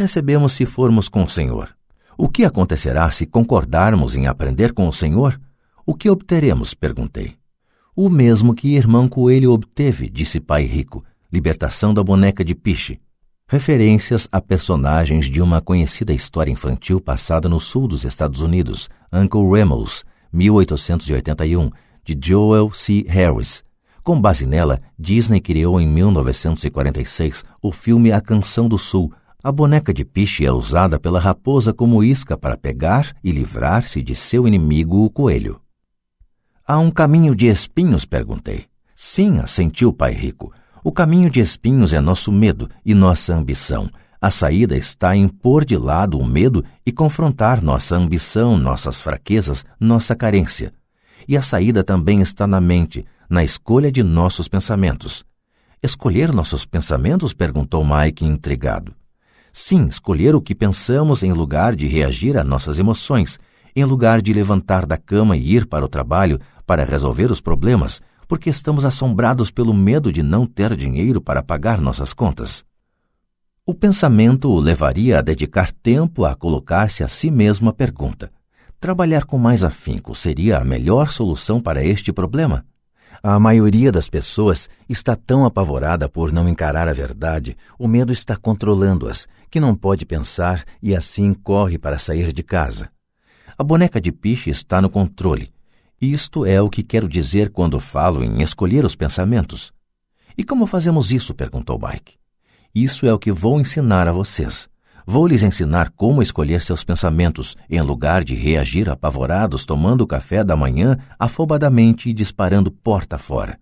recebemos se formos com o Senhor? O que acontecerá se concordarmos em aprender com o Senhor? O que obteremos? Perguntei. O mesmo que irmão Coelho obteve, disse Pai Rico, libertação da boneca de piche. Referências a personagens de uma conhecida história infantil passada no sul dos Estados Unidos, Uncle Remus, 1881, de Joel C. Harris. Com base nela, Disney criou em 1946 o filme A Canção do Sul. A boneca de piche é usada pela raposa como isca para pegar e livrar-se de seu inimigo, o coelho. Há um caminho de espinhos? Perguntei. Sim, assentiu Pai Rico. O caminho de espinhos é nosso medo e nossa ambição. A saída está em pôr de lado o medo e confrontar nossa ambição, nossas fraquezas, nossa carência. E a saída também está na mente, na escolha de nossos pensamentos. Escolher nossos pensamentos? Perguntou Mike, intrigado. Sim, escolher o que pensamos em lugar de reagir a nossas emoções, em lugar de levantar da cama e ir para o trabalho para resolver os problemas, porque estamos assombrados pelo medo de não ter dinheiro para pagar nossas contas. O pensamento o levaria a dedicar tempo a colocar-se a si mesmo a pergunta: trabalhar com mais afinco seria a melhor solução para este problema? A maioria das pessoas está tão apavorada por não encarar a verdade, o medo está controlando-as, que não pode pensar e assim corre para sair de casa. A boneca de piche está no controle. Isto é o que quero dizer quando falo em escolher os pensamentos. E como fazemos isso? Perguntou Mike. Isso é o que vou ensinar a vocês. Vou lhes ensinar como escolher seus pensamentos, em lugar de reagir apavorados tomando o café da manhã afobadamente e disparando porta fora.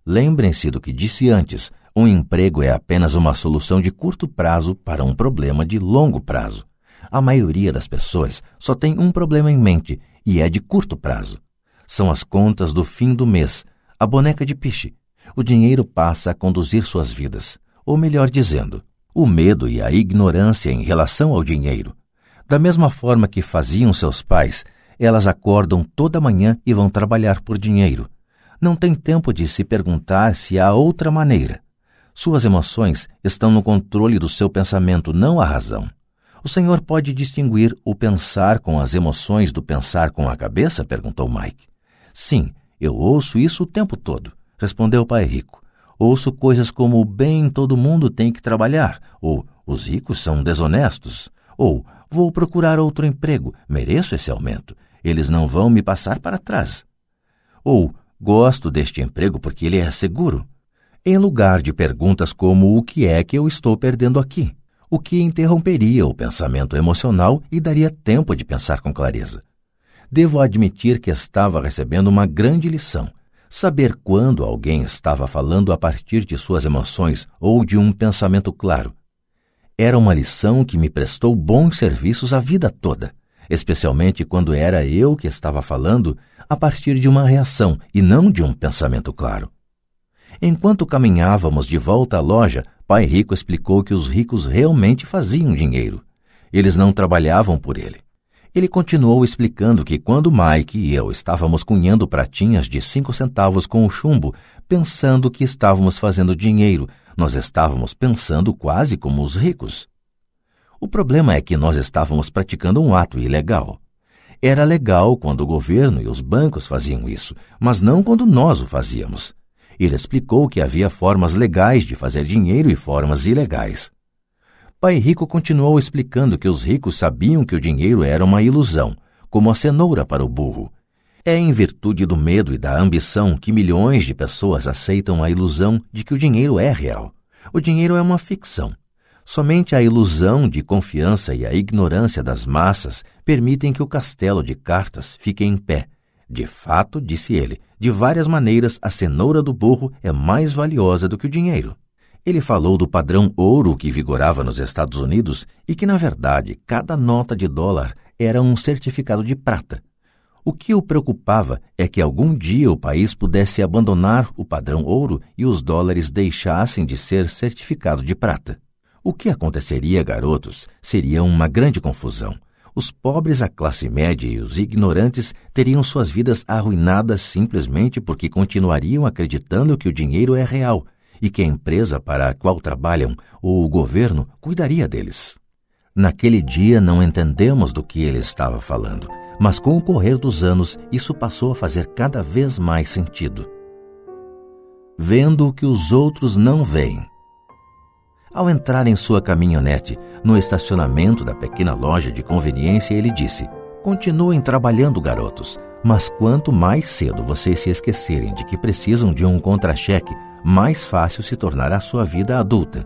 Lembrem-se do que disse antes, um emprego é apenas uma solução de curto prazo para um problema de longo prazo. A maioria das pessoas só tem um problema em mente e é de curto prazo. São as contas do fim do mês, a boneca de piche. O dinheiro passa a conduzir suas vidas, ou melhor dizendo, o medo e a ignorância em relação ao dinheiro. Da mesma forma que faziam seus pais, elas acordam toda manhã e vão trabalhar por dinheiro. Não tem tempo de se perguntar se há outra maneira. Suas emoções estão no controle do seu pensamento, não a razão. O Senhor pode distinguir o pensar com as emoções do pensar com a cabeça? Perguntou Mike. Sim, eu ouço isso o tempo todo, respondeu Pai Rico. Ouço coisas como, bem, todo mundo tem que trabalhar, ou os ricos são desonestos, ou vou procurar outro emprego, mereço esse aumento, eles não vão me passar para trás. Ou gosto deste emprego porque ele é seguro. Em lugar de perguntas como o que é que eu estou perdendo aqui, o que interromperia o pensamento emocional e daria tempo de pensar com clareza. Devo admitir que estava recebendo uma grande lição. Saber quando alguém estava falando a partir de suas emoções ou de um pensamento claro. Era uma lição que me prestou bons serviços a vida toda, especialmente quando era eu que estava falando a partir de uma reação e não de um pensamento claro. Enquanto caminhávamos de volta à loja, Pai Rico explicou que os ricos realmente faziam dinheiro. Eles não trabalhavam por ele. Ele continuou explicando que quando Mike e eu estávamos cunhando pratinhas de 5 centavos com o chumbo, pensando que estávamos fazendo dinheiro, nós estávamos pensando quase como os ricos. O problema é que nós estávamos praticando um ato ilegal. Era legal quando o governo e os bancos faziam isso, mas não quando nós o fazíamos. Ele explicou que havia formas legais de fazer dinheiro e formas ilegais. Pai Rico continuou explicando que os ricos sabiam que o dinheiro era uma ilusão, como a cenoura para o burro. É em virtude do medo e da ambição que milhões de pessoas aceitam a ilusão de que o dinheiro é real. O dinheiro é uma ficção. Somente a ilusão de confiança e a ignorância das massas permitem que o castelo de cartas fique em pé. De fato, disse ele, de várias maneiras a cenoura do burro é mais valiosa do que o dinheiro. Ele falou do padrão ouro que vigorava nos Estados Unidos e que, na verdade, cada nota de dólar era um certificado de prata. O que o preocupava é que algum dia o país pudesse abandonar o padrão ouro e os dólares deixassem de ser certificado de prata. O que aconteceria, garotos, seria uma grande confusão. Os pobres, a classe média e os ignorantes teriam suas vidas arruinadas simplesmente porque continuariam acreditando que o dinheiro é real e que a empresa para a qual trabalham ou o governo cuidaria deles. Naquele dia não entendemos do que ele estava falando, mas com o correr dos anos isso passou a fazer cada vez mais sentido. Vendo o que os outros não veem. Ao entrar em sua caminhonete, no estacionamento da pequena loja de conveniência, ele disse: "Continuem trabalhando, garotos, mas quanto mais cedo vocês se esquecerem de que precisam de um contra-cheque, mais fácil se tornará a sua vida adulta.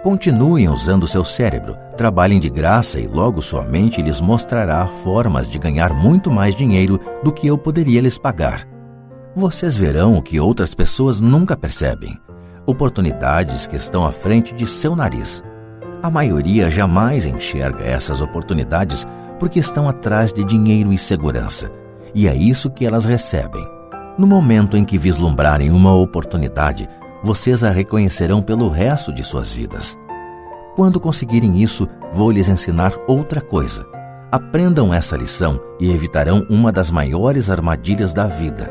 Continuem usando seu cérebro, trabalhem de graça e logo sua mente lhes mostrará formas de ganhar muito mais dinheiro do que eu poderia lhes pagar. Vocês verão o que outras pessoas nunca percebem. Oportunidades que estão à frente de seu nariz. A maioria jamais enxerga essas oportunidades porque estão atrás de dinheiro e segurança. E é isso que elas recebem. No momento em que vislumbrarem uma oportunidade, vocês a reconhecerão pelo resto de suas vidas. Quando conseguirem isso, vou lhes ensinar outra coisa. Aprendam essa lição e evitarão uma das maiores armadilhas da vida.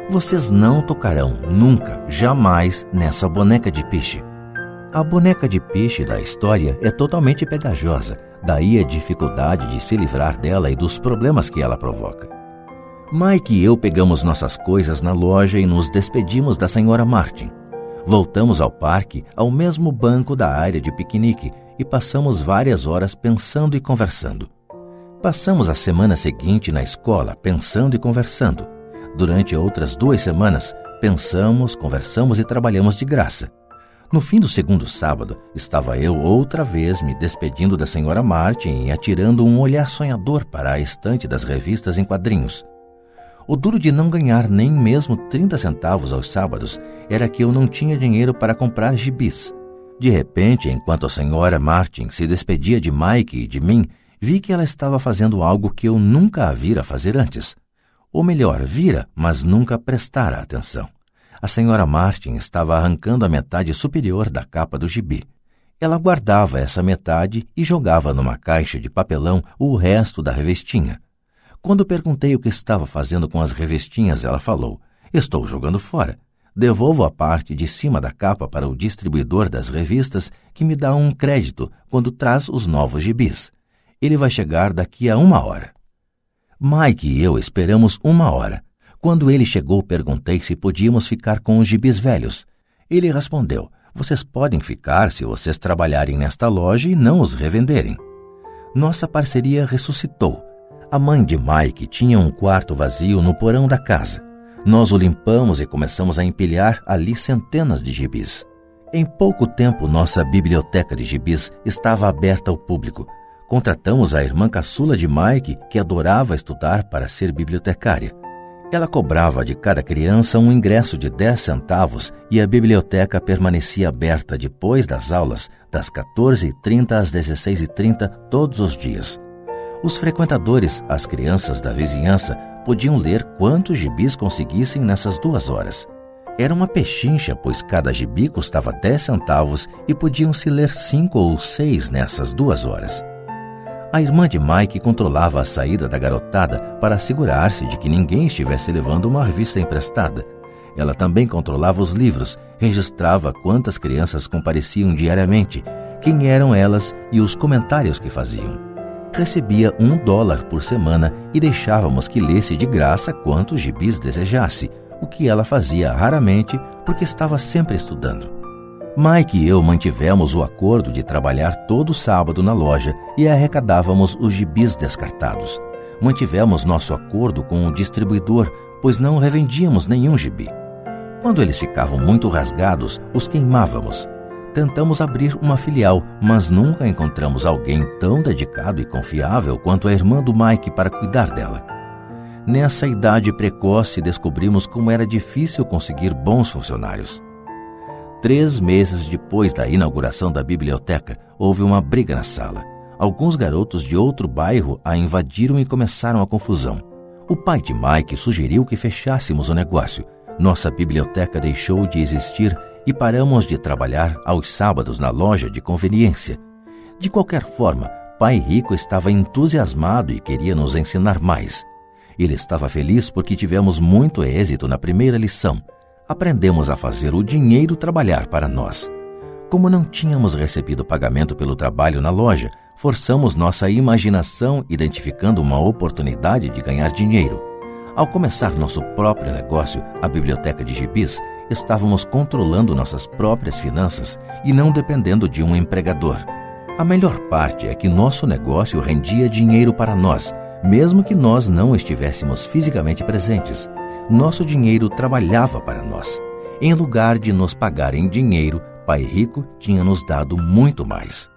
Vocês não tocarão nunca, jamais, nessa boneca de piche. A boneca de piche da história é totalmente pegajosa, daí a dificuldade de se livrar dela e dos problemas que ela provoca. Mike e eu pegamos nossas coisas na loja e nos despedimos da Sra. Martin. Voltamos ao parque, ao mesmo banco da área de piquenique, e passamos várias horas pensando e conversando. Passamos a semana seguinte na escola, pensando e conversando. Durante outras 2 semanas, pensamos, conversamos e trabalhamos de graça. No fim do segundo sábado, estava eu outra vez me despedindo da Sra. Martin e atirando um olhar sonhador para a estante das revistas em quadrinhos. O duro de não ganhar nem mesmo 30 centavos aos sábados era que eu não tinha dinheiro para comprar gibis. De repente, enquanto a Sra. Martin se despedia de Mike e de mim, vi que ela estava fazendo algo que eu nunca a vira fazer antes. Ou melhor, vira, mas nunca prestara atenção. A Sra. Martin estava arrancando a metade superior da capa do gibi. Ela guardava essa metade e jogava numa caixa de papelão o resto da revistinha. Quando perguntei o que estava fazendo com as revistinhas, ela falou: "Estou jogando fora. Devolvo a parte de cima da capa para o distribuidor das revistas, que me dá um crédito quando traz os novos gibis. Ele vai chegar daqui a 1 hora. Mike e eu esperamos 1 hora. Quando ele chegou, perguntei se podíamos ficar com os gibis velhos. Ele respondeu: "Vocês podem ficar se vocês trabalharem nesta loja e não os revenderem." Nossa parceria ressuscitou. A mãe de Mike tinha um quarto vazio no porão da casa. Nós o limpamos e começamos a empilhar ali centenas de gibis. Em pouco tempo, nossa biblioteca de gibis estava aberta ao público. Contratamos a irmã caçula de Mike, que adorava estudar, para ser bibliotecária. Ela cobrava de cada criança um ingresso de 10 centavos e a biblioteca permanecia aberta depois das aulas, das 14h30 às 16h30, todos os dias. Os frequentadores, as crianças da vizinhança, podiam ler quantos gibis conseguissem nessas 2 horas. Era uma pechincha, pois cada gibi custava 10 centavos e podiam-se ler 5 ou 6 nessas 2 horas. A irmã de Mike controlava a saída da garotada para assegurar-se de que ninguém estivesse levando uma revista emprestada. Ela também controlava os livros, registrava quantas crianças compareciam diariamente, quem eram elas e os comentários que faziam. Recebia $1 por semana e deixávamos que lesse de graça quantos gibis desejasse, o que ela fazia raramente porque estava sempre estudando. Mike e eu mantivemos o acordo de trabalhar todo sábado na loja e arrecadávamos os gibis descartados. Mantivemos nosso acordo com o distribuidor, pois não revendíamos nenhum gibi. Quando eles ficavam muito rasgados, os queimávamos. Tentamos abrir uma filial, mas nunca encontramos alguém tão dedicado e confiável quanto a irmã do Mike para cuidar dela. Nessa idade precoce, descobrimos como era difícil conseguir bons funcionários. 3 meses depois da inauguração da biblioteca, houve uma briga na sala. Alguns garotos de outro bairro a invadiram e começaram a confusão. O pai de Mike sugeriu que fechássemos o negócio. Nossa biblioteca deixou de existir e paramos de trabalhar aos sábados na loja de conveniência. De qualquer forma, Pai Rico estava entusiasmado e queria nos ensinar mais. Ele estava feliz porque tivemos muito êxito na primeira lição. Aprendemos a fazer o dinheiro trabalhar para nós. Como não tínhamos recebido pagamento pelo trabalho na loja, forçamos nossa imaginação identificando uma oportunidade de ganhar dinheiro. Ao começar nosso próprio negócio, a biblioteca de gibis, estávamos controlando nossas próprias finanças e não dependendo de um empregador. A melhor parte é que nosso negócio rendia dinheiro para nós, mesmo que nós não estivéssemos fisicamente presentes. Nosso dinheiro trabalhava para nós. Em lugar de nos pagar em dinheiro, Pai Rico tinha nos dado muito mais.